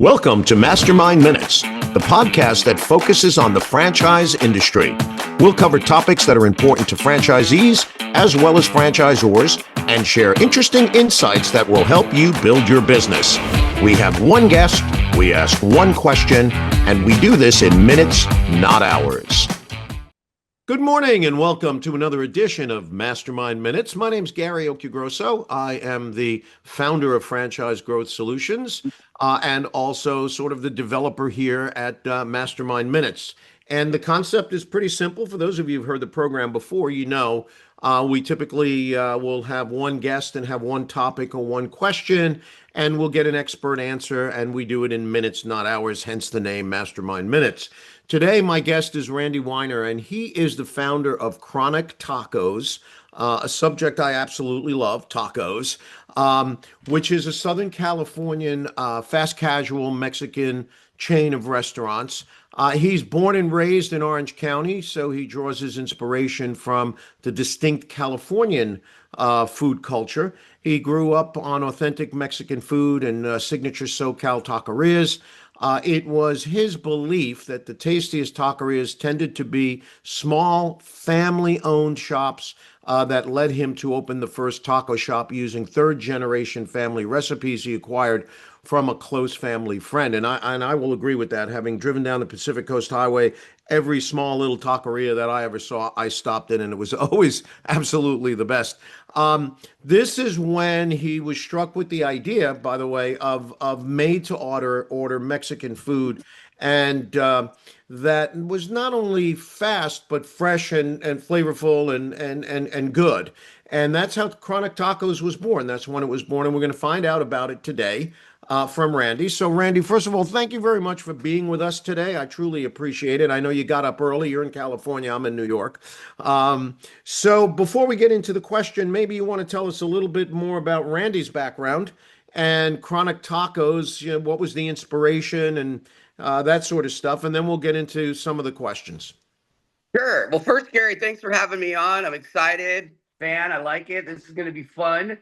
Welcome to Mastermind Minutes, the podcast that focuses on the franchise industry. We'll cover topics that are important to franchisees as well as franchisors and share interesting insights that will help you build your business. We have one guest, we ask one question, and we do this in minutes, not hours. Good morning and welcome to another edition of Mastermind Minutes. My name's Gary Occhiogrosso. I am the founder of Franchise Growth Solutions and also sort of the developer here at Mastermind Minutes. And the concept is pretty simple. For those of you who've heard the program before, you know we typically will have one guest and have one topic or one question, and we'll get an expert answer, and we do it in minutes, not hours, hence the name Mastermind Minutes. Today, my guest is Randy Wyner, and he is the founder of Chronic Tacos, a subject I absolutely love, tacos, which is a Southern Californian fast casual Mexican chain of restaurants. He's born and raised in Orange County, so he draws his inspiration from the distinct Californian food culture. He grew up on authentic Mexican food and signature SoCal taquerias. It was his belief that the tastiest taquerias tended to be small, family-owned shops that led him to open the first taco shop using third-generation family recipes he acquired from a close family friend. And I will agree with that. Having driven down the Pacific Coast Highway, every small little taqueria that I ever saw, I stopped in, and it was always absolutely the best. This is when he was struck with the idea, by the way, of made to order Mexican food. And that was not only fast, but fresh and flavorful and good. And that's how Chronic Tacos was born. That's when it was born. And we're going to find out about it today from Randy. So, Randy, first of all, thank you very much for being with us today. I truly appreciate it. I know you got up early. You're in California. I'm in New York. So before we get into the question, maybe you want to tell us a little bit more about Randy's background and Chronic Tacos. You know, what was the inspiration and that sort of stuff. And then we'll get into some of the questions. Sure. Well, first, Gary, thanks for having me on. I'm excited. Fan, I like it. This is going to be fun.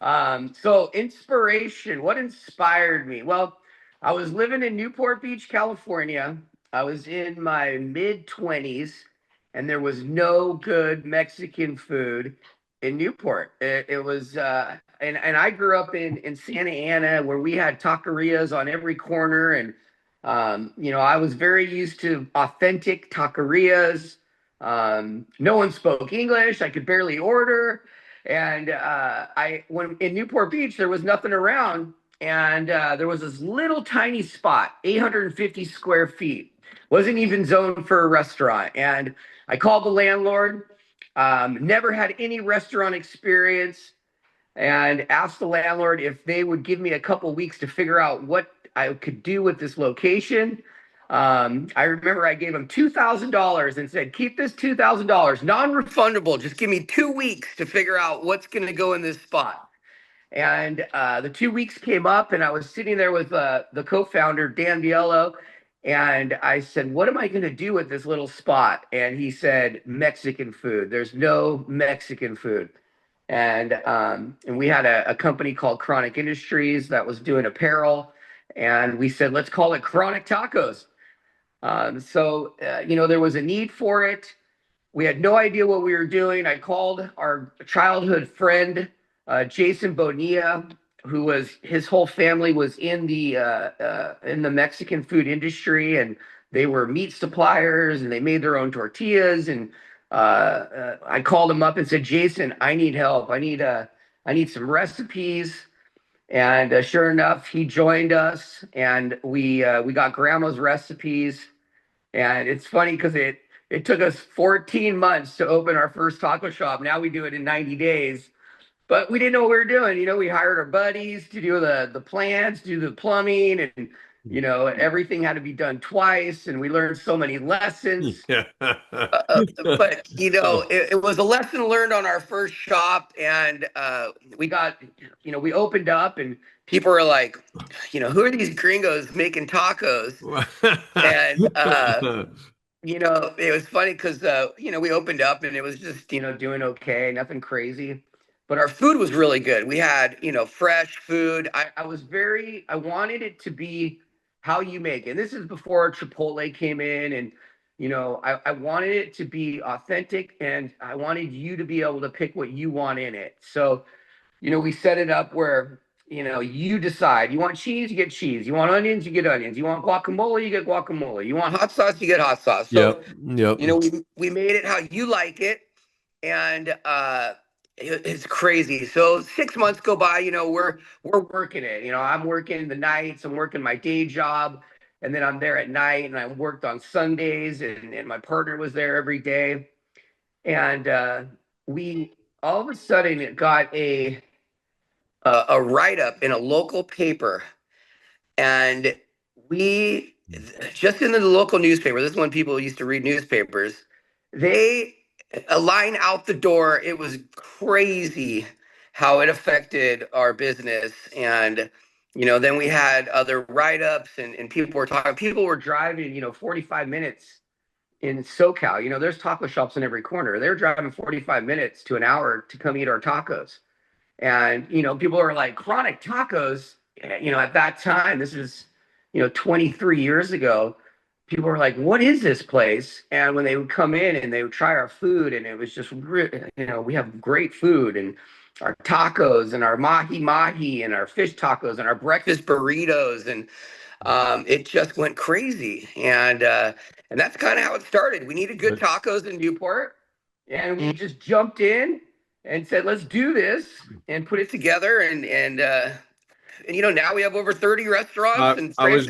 So inspiration, what inspired me? Well, I was living in Newport Beach, California. I was in my mid-20s, and there was no good Mexican food in Newport. It was, and I grew up in Santa Ana, where we had taquerias on every corner, and I was very used to authentic taquerias. No one spoke English. I could barely order. And when in Newport Beach, there was nothing around. And there was this little tiny spot, 850 square feet, wasn't even zoned for a restaurant. And I called the landlord, never had any restaurant experience, and asked the landlord if they would give me a couple weeks to figure out what I could do with this location. I remember I gave him $2,000 and said, keep this $2,000, non-refundable. Just give me 2 weeks to figure out what's going to go in this spot. And the 2 weeks came up, and I was sitting there with the co-founder, Dan Biello, and I said, what am I going to do with this little spot? And he said, Mexican food. There's no Mexican food. And we had a company called Chronic Industries that was doing apparel. And we said, let's call it Chronic Tacos. There was a need for it. We had no idea what we were doing. I called our childhood friend, Jason Bonilla, his whole family was in the Mexican food industry, and they were meat suppliers, and they made their own tortillas. And I called him up and said, Jason, I need help. I need some recipes. And sure enough, he joined us, and we got grandma's recipes. And it's funny because it took us 14 months to open our first taco shop. Now we do it in 90 days. But we didn't know what we were doing. You know, we hired our buddies to do the plans, do the plumbing, and everything had to be done twice, and we learned so many lessons. But it was a lesson learned on our first shop, and we opened up, and people were like, who are these gringos making tacos? And it was funny because we opened up, and it was just doing okay, nothing crazy. but our food was really good. We had, fresh food. I wanted it to be how you make it. And this is before Chipotle came in, and I wanted it to be authentic, and I wanted you to be able to pick what you want in it. So, we set it up where, you decide. You want cheese, you get cheese. You want onions, you get onions. You want guacamole, you get guacamole. You want hot sauce, you get hot sauce. So, Yep. Yep. we made it how you like it, and it's crazy. So 6 months go by. We're working it. I'm working the nights. I'm working my day job, and then I'm there at night, and I worked on Sundays, and my partner was there every day, and we all of a sudden it got a write up in a local paper, and we just in the local newspaper. This is when people used to read newspapers. They a line out the door. It was crazy how it affected our business, and then we had other write-ups, and people were driving 45 minutes in SoCal. There's taco shops in every corner. They're driving 45 minutes to an hour to come eat our tacos. And, people are like, chronic tacos, at that time, this is, 23 years ago, people were like, what is this place? And when they would come in and they would try our food, and it was just, we have great food, and our tacos and our mahi mahi and our fish tacos and our breakfast burritos. And it just went crazy. And that's kind of how it started. We needed good tacos in Newport, and we just jumped in and said, let's do this and put it together. And now we have over 30 restaurants and franchises.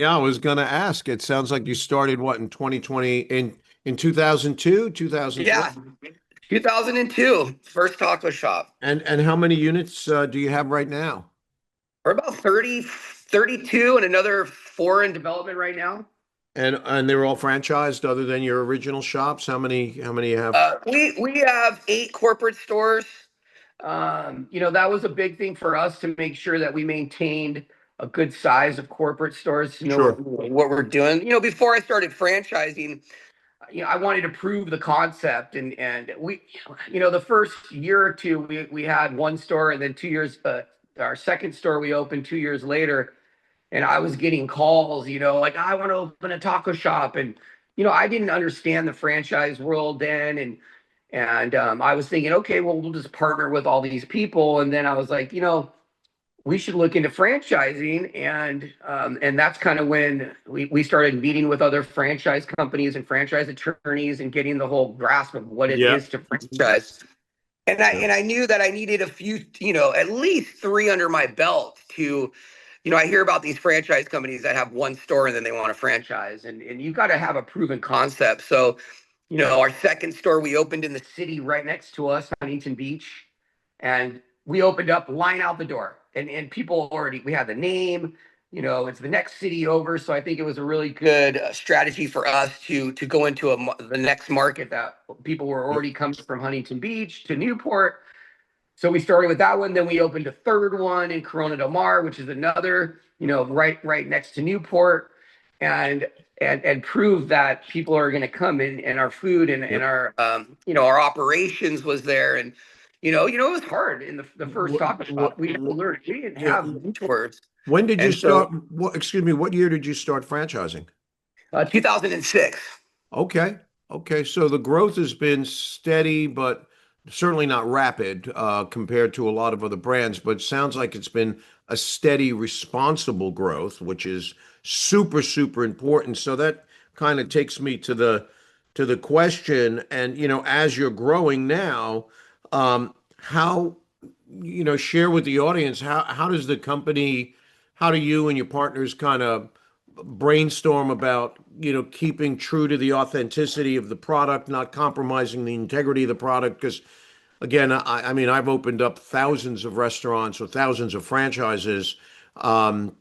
I was gonna ask. It sounds like you started what in 2020 in 2002, 2003? Yeah, 2002, first taco shop. And how many units do you have right now? We're about 32, and another 4 in development right now. And they're all franchised other than your original shops? How many you have? We have 8 corporate stores. That was a big thing for us to make sure that we maintained a good size of corporate stores to know Sure. what we're doing. Before I started franchising, I wanted to prove the concept, and we, the first year or two, we had 1 store, and then 2 years, our second store we opened 2 years later, and I was getting calls, like, I want to open a taco shop, and I didn't understand the franchise world then, and I was thinking, okay, well, we'll just partner with all these people, and then I was like, we should look into franchising, and that's kind of when we started meeting with other franchise companies and franchise attorneys and getting the whole grasp of what it is to franchise. And I knew that I needed a few, at least 3 under my belt to, I hear about these franchise companies that have 1 store and then they want to franchise, and you got to have a proven concept. So, our second store we opened in the city right next to us, Huntington Beach, and we opened up, line out the door, and people already, we had the name, it's the next city over. So I think it was a really good strategy for us to go into the next market that people were already coming from Huntington Beach to Newport. So we started with that one. Then we opened a third one in Corona Del Mar, which is another, right next to Newport, and prove that people are going to come in, and our food and our, our operations was there. And, it was hard in the first taco shop. We had to learn. We didn't have mentors. When did you And so, start? Excuse me, what year did you start franchising? 2006. Okay. So the growth has been steady, but certainly not rapid compared to a lot of other brands. But sounds like it's been a steady, responsible growth, which is super, super important. So that kind of takes me to the question. And as you're growing now, how share with the audience how does the company, how do you and your partners kind of brainstorm about keeping true to the authenticity of the product, not compromising the integrity of the product? Because again, I mean, I've opened up thousands of restaurants or thousands of franchises, and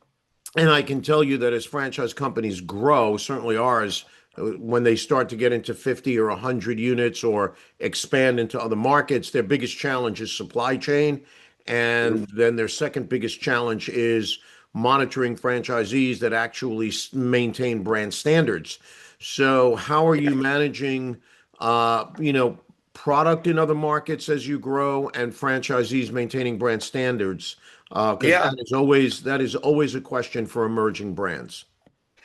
I can tell you that as franchise companies grow, certainly ours, when they start to get into 50 or 100 units or expand into other markets, their biggest challenge is supply chain. And then their second biggest challenge is monitoring franchisees that actually maintain brand standards. So how are you managing, product in other markets as you grow and franchisees maintaining brand standards? Because Yeah. that is always a question for emerging brands.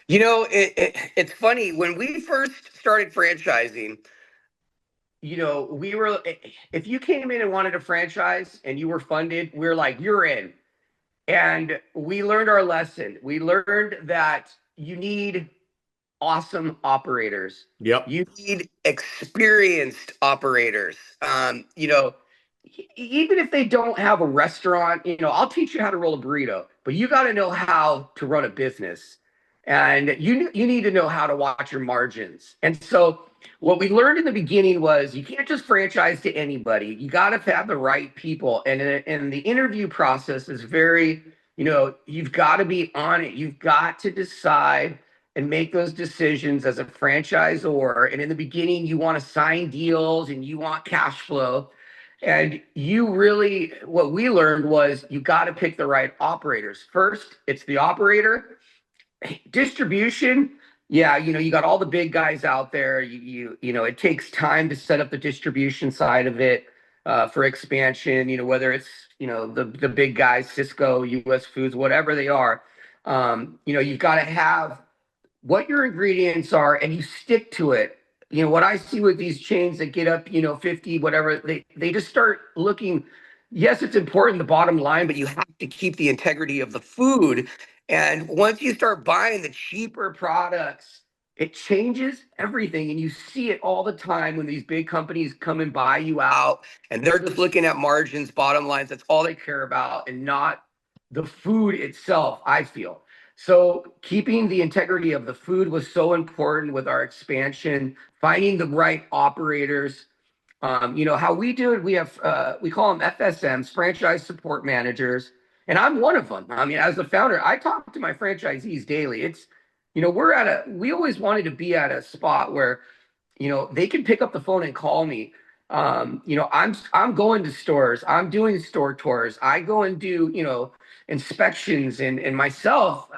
It's funny when we first started franchising. We were, if you came in and wanted a franchise and you were funded, we are like, you're in. And we learned our lesson. We learned that you need awesome operators. Yep. You need experienced operators. Even if they don't have a restaurant, I'll teach you how to roll a burrito, but you got to know how to run a business, and you need to know how to watch your margins. And so, what we learned in the beginning was you can't just franchise to anybody. You got to have the right people, and the interview process is very, you've got to be on it. You've got to decide and make those decisions as a franchisor. And in the beginning, you want to sign deals and you want cash flow. And what we learned was you got to pick the right operators. First, it's the operator. Distribution, yeah, you got all the big guys out there. It takes time to set up the distribution side of it for expansion. Whether it's the big guys, Cisco, U.S. Foods, whatever they are. You've got to have what your ingredients are and you stick to it. What I see with these chains that get up, 50, whatever, they just start looking, yes, it's important, the bottom line, but you have to keep the integrity of the food. And once you start buying the cheaper products, it changes everything. And you see it all the time when these big companies come and buy you out and they're just looking at margins, bottom lines. That's all they care about and not the food itself, I feel. So keeping the integrity of the food was so important with our expansion, finding the right operators. How we do it, we call them FSMs, franchise support managers, and I'm one of them. I mean, as the founder, I talk to my franchisees daily. We always wanted to be at a spot where they can pick up the phone and call me. I'm going to stores, I'm doing store tours, I go and do inspections, and myself,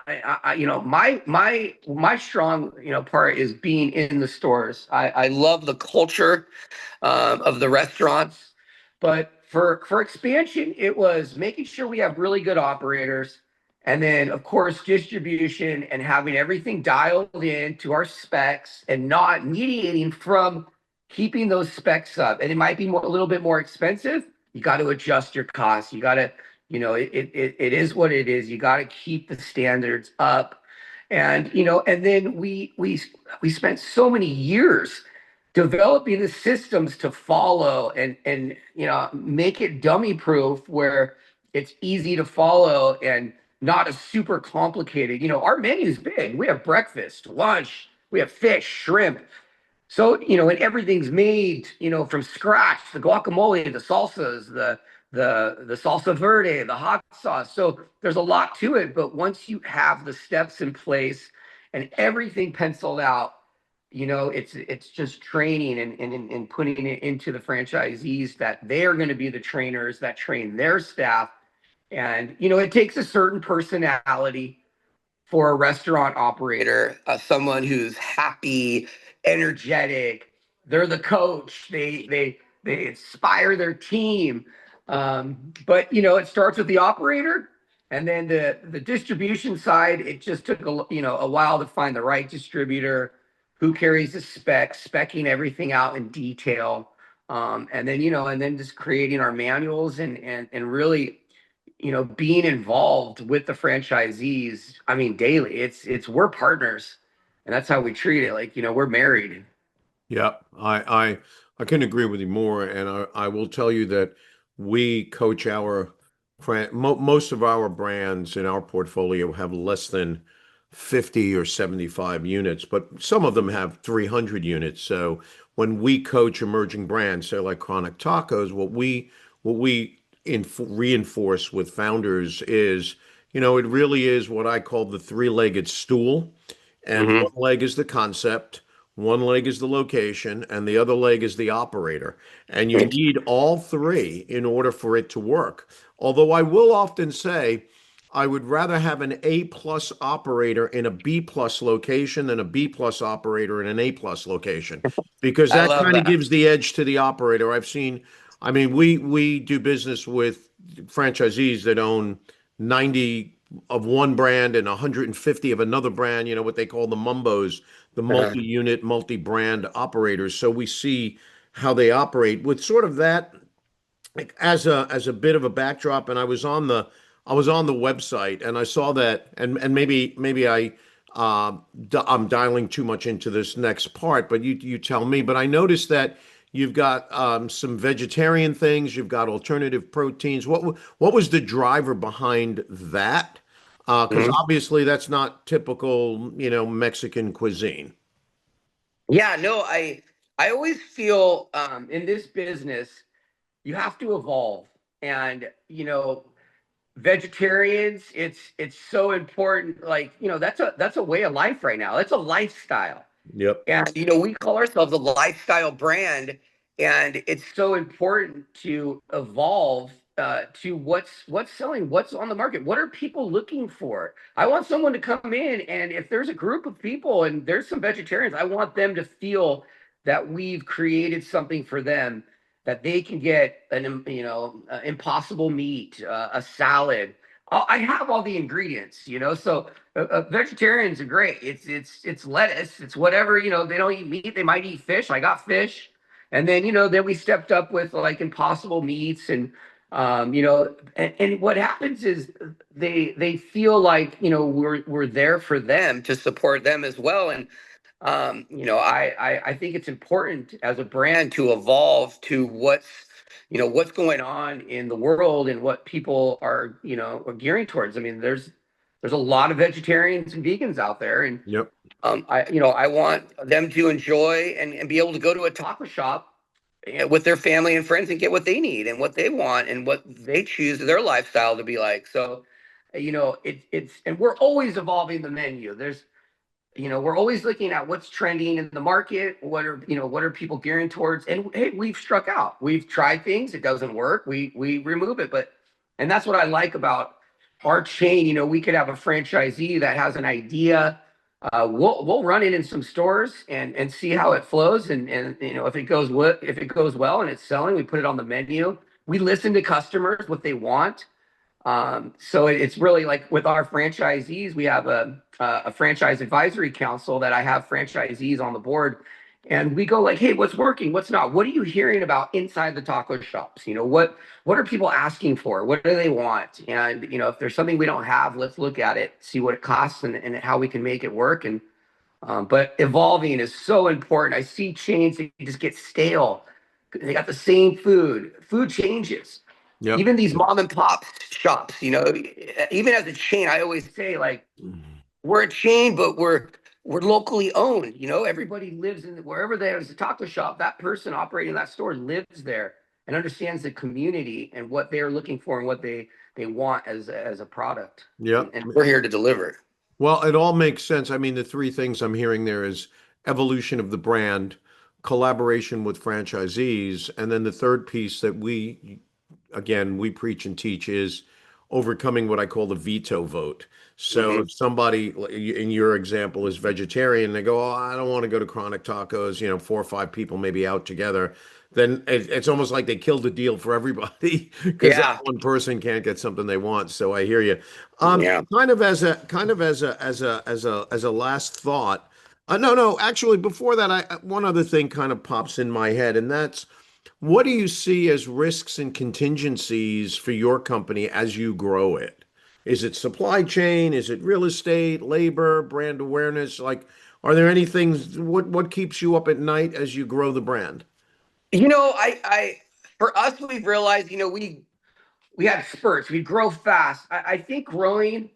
my strong part is being in the stores. I love the culture of the restaurants. But for expansion, it was making sure we have really good operators, and then of course distribution and having everything dialed in to our specs and not mediating from keeping those specs up. And it might be a little bit more expensive. You got to adjust your costs. You got to, it is what it is. You got to keep the standards up. And then we spent so many years developing the systems to follow and make it dummy proof where it's easy to follow and not a super complicated. Our menu's big. We have breakfast, lunch, we have fish, shrimp. So, and everything's made, from scratch, the guacamole, the salsas, the salsa verde, the hot sauce. So there's a lot to it, but once you have the steps in place and everything penciled out, it's just training and putting it into the franchisees that they are going to be the trainers that train their staff. And, it takes a certain personality for a restaurant operator, someone who's happy, energetic. They're the coach. They inspire their team. But it starts with the operator, and then the distribution side. It just took a while to find the right distributor who carries the specs, specking everything out in detail, and then just creating our manuals and really being involved with the franchisees. I mean, daily. We're partners, and that's how we treat it. Like, we're married. Yeah, I couldn't agree with you more, and I will tell you that we coach most of our brands in our portfolio have less than 50 or 75 units, but some of them have 300 units. So when we coach emerging brands, say like Chronic Tacos, what we reinforce with founders is, it really is what I call the three-legged stool. And Hmm. one leg is the concept, one leg is the location, and the other leg is the operator. And you need all three in order for it to work. Although I will often say, I would rather have an A plus operator in a B plus location than a B plus operator in an A plus location because I that love kind of that. gives the edge to the operator. I've seen, I mean, we do business with franchisees that own 90 of one brand and 150 of another brand, you know, what they call the mumbos, the Uh-huh. multi-unit, multi-brand operators. So we see how they operate with sort of that like as a bit of a backdrop, and I was on the website and I saw that, and maybe I'm dialing too much into this next part, but you tell me. But I noticed that you've got some vegetarian things, you've got alternative proteins. What was the driver behind that? Because Mhm. obviously that's not typical, you know, Mexican cuisine. Yeah, no, I always feel in this business you have to evolve, and vegetarians, it's so important. Like that's a way of life right now. It's a lifestyle. Yep. And we call ourselves a lifestyle brand, and it's so important to evolve to what's selling, what's on the market, what are people looking for. I want someone to come in, and if there's a group of people and there's some vegetarians, I want them to feel that we've created something for them, that they can get an impossible meat, a salad. I have all the ingredients, so vegetarians are great. It's lettuce. It's whatever. They don't eat meat. They might eat fish. I got fish, and then then we stepped up with like impossible meats, and and what happens is they feel like we're there for them to support them as well, and I think it's important as a brand to evolve to what's going on in the world and what people are gearing towards. I mean, there's a lot of vegetarians and vegans out there, and Yep. I want them to enjoy and be able to go to a taco shop with their family and friends and get what they need and what they want and what they choose their lifestyle to be like. So, it's and we're always evolving the menu. We're always looking at what's trending in the market. What are people gearing towards? And hey, we've struck out. We've tried things. It doesn't work. We remove it. And that's what I like about our chain. We could have a franchisee that has an idea. We'll run it in some stores and see how it flows. And if it goes well and it's selling, we put it on the menu. We listen to customers, what they want. So it's really like with our franchisees, we have a franchise advisory council that I have franchisees on the board, and we go like, hey, what's working, what's not, what are you hearing about inside the taco shops? What are people asking for? What do they want? And if there's something we don't have, let's look at it, see what it costs, and how we can make it work. And but evolving is so important. I see chains that just get stale. They got the same food. Food changes. Yep. Even these mom and pop shops, even as a chain, I always say like we're a chain, but we're locally owned. Everybody lives in wherever there's a taco shop. That person operating that store lives there and understands the community and what they're looking for and what they want as a product. And, Yep. and we're here to deliver it. Well, it all makes sense. I mean, the three things I'm hearing there is evolution of the brand, collaboration with franchisees, and then the third piece that again, we preach and teach is overcoming what I call the veto vote. So Hmm. if somebody, in your example, is vegetarian, they go, "Oh, I don't want to go to Chronic Tacos," you know, four or five people maybe out together, then it's almost like they killed the deal for everybody because that Yeah. one person can't get something they want. So I hear you. Yeah. As a last thought, no, actually, before that, one other thing kind of pops in my head, and that's what do you see as risks and contingencies for your company as you grow it? Is it supply chain? Is it real estate, labor, brand awareness? Like, are there any things, what keeps you up at night as you grow the brand? I for us, we've realized, we had spurts. We grow fast. I think growing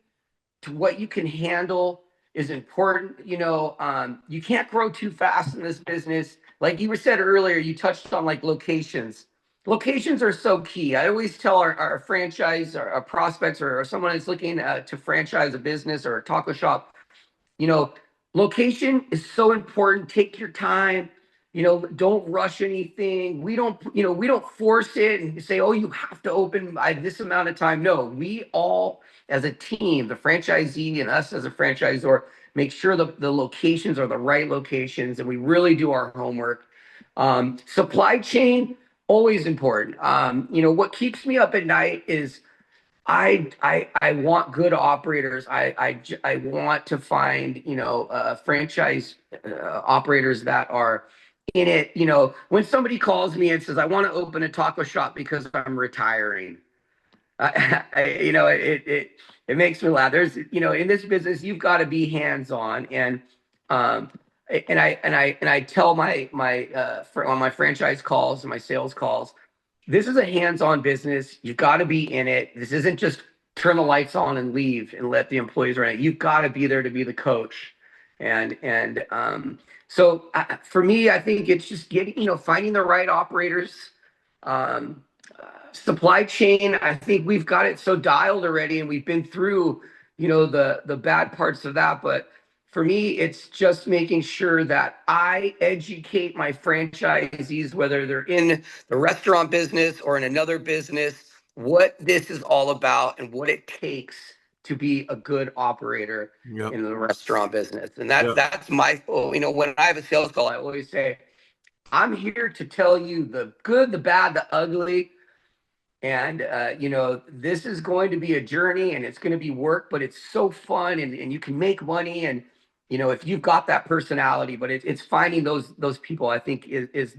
to what you can handle is important. You can't grow too fast in this business. Like you were said earlier, you touched on like locations. Locations are so key. I always tell our franchise, our prospects, or someone that's looking to franchise a business or a taco shop, you know, location is so important. Take your time. don't rush anything. We don't force it and say, oh, you have to open by this amount of time. No, we all as a team, the franchisee and us as a franchisor, make sure the locations are the right locations and we really do our homework. Supply chain, always important. What keeps me up at night is I want good operators. I want to find franchise operators that are in it. When somebody calls me and says I want to open a taco shop because I'm retiring, it makes me laugh. There's in this business you've got to be hands on um and I tell on my franchise calls and my sales calls, this is a hands-on business. You've got to be in it. This isn't just turn the lights on and leave and let the employees run it. You've got to be there to be the coach. And for me, I think it's just finding the right operators. Um, Supply chain, I think we've got it so dialed already, and we've been through, the bad parts of that. But for me, it's just making sure that I educate my franchisees, whether they're in the restaurant business or in another business, what this is all about and what it takes to be a good operator Yep. in the restaurant business. And that Yep. that's my, when I have a sales call, I always say, I'm here to tell you the good, the bad, the ugly. And this is going to be a journey and it's going to be work, but it's so fun and you can make money. And if you've got that personality, but it's finding those people, I think is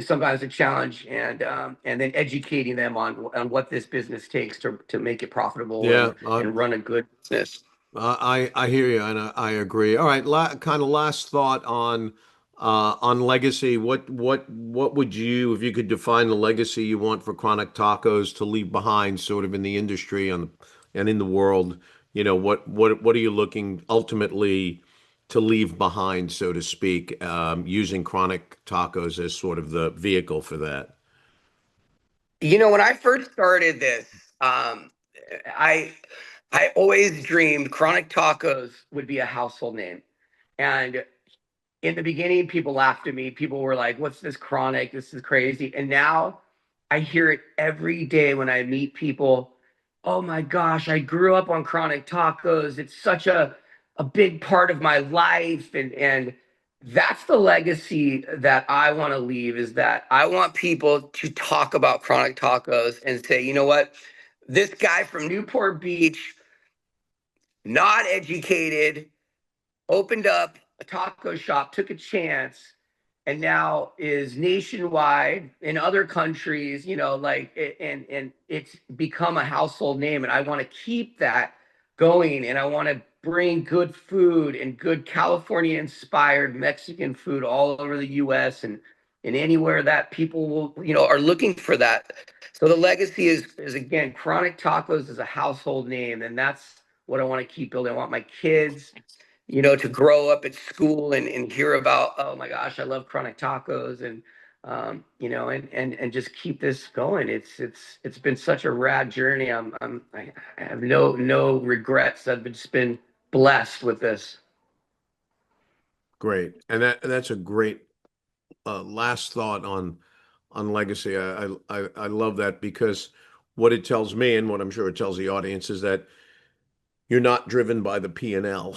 sometimes a challenge, and then educating them on what this business takes to make it profitable Yeah. and run a good business. I hear you, and I agree. All right, kind of last thought on legacy. What would you, if you could define the legacy you want for Chronic Tacos to leave behind, sort of in the industry and in the world? What are you looking ultimately to leave behind, so to speak, using Chronic Tacos as sort of the vehicle for that? When I first started this, I I always dreamed Chronic Tacos would be a household name. And in the beginning, people laughed at me. People were like, "What's this chronic? This is crazy." And now I hear it every day when I meet people. Oh my gosh, I grew up on chronic tacos. It's such a big part of my life. And that's the legacy that I want to leave, is that I want people to talk about chronic tacos and say, you know what? This guy from Newport Beach, not educated, opened up a taco shop, took a chance, and now is nationwide in other countries, and it's become a household name. And I want to keep that going. And I want to bring good food and good California inspired Mexican food all over the US and anywhere that people are looking for that. So the legacy is again, Chronic Tacos is a household name, and that's what I want to keep building. I want my kids to grow up at school and hear about, oh my gosh, I love chronic tacos, and just keep this going. It's been such a rad journey. I have no regrets. I've just been blessed with this. Great, and that's a great last thought on legacy. I love that because what it tells me, and what I'm sure it tells the audience, is that you're not driven by the P&L.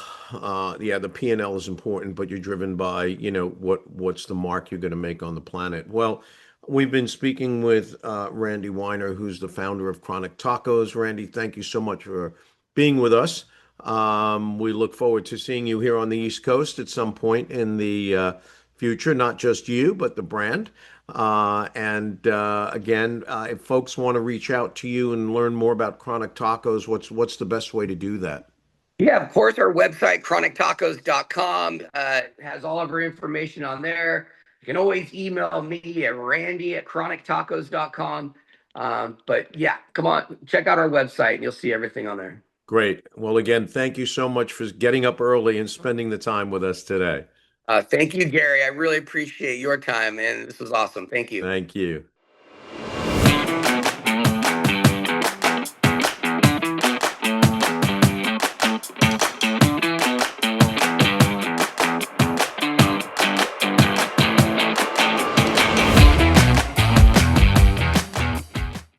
Yeah, the P&L is important, but you're driven by, what's the mark you're going to make on the planet. Well, we've been speaking with Randy Wyner, who's the founder of Chronic Tacos. Randy, thank you so much for being with us. We look forward to seeing you here on the East Coast at some point in the future, not just you, but the brand. And again, if folks want to reach out to you and learn more about Chronic Tacos, what's the best way to do that? Yeah, of course, our website, chronictacos.com, has all of our information on there. You can always email me at randy@chronictacos.com. But yeah, come on, check out our website and you'll see everything on there. Great. Well, again, thank you so much for getting up early and spending the time with us today. Thank you, Gary. I really appreciate your time, and this was awesome. Thank you. Thank you.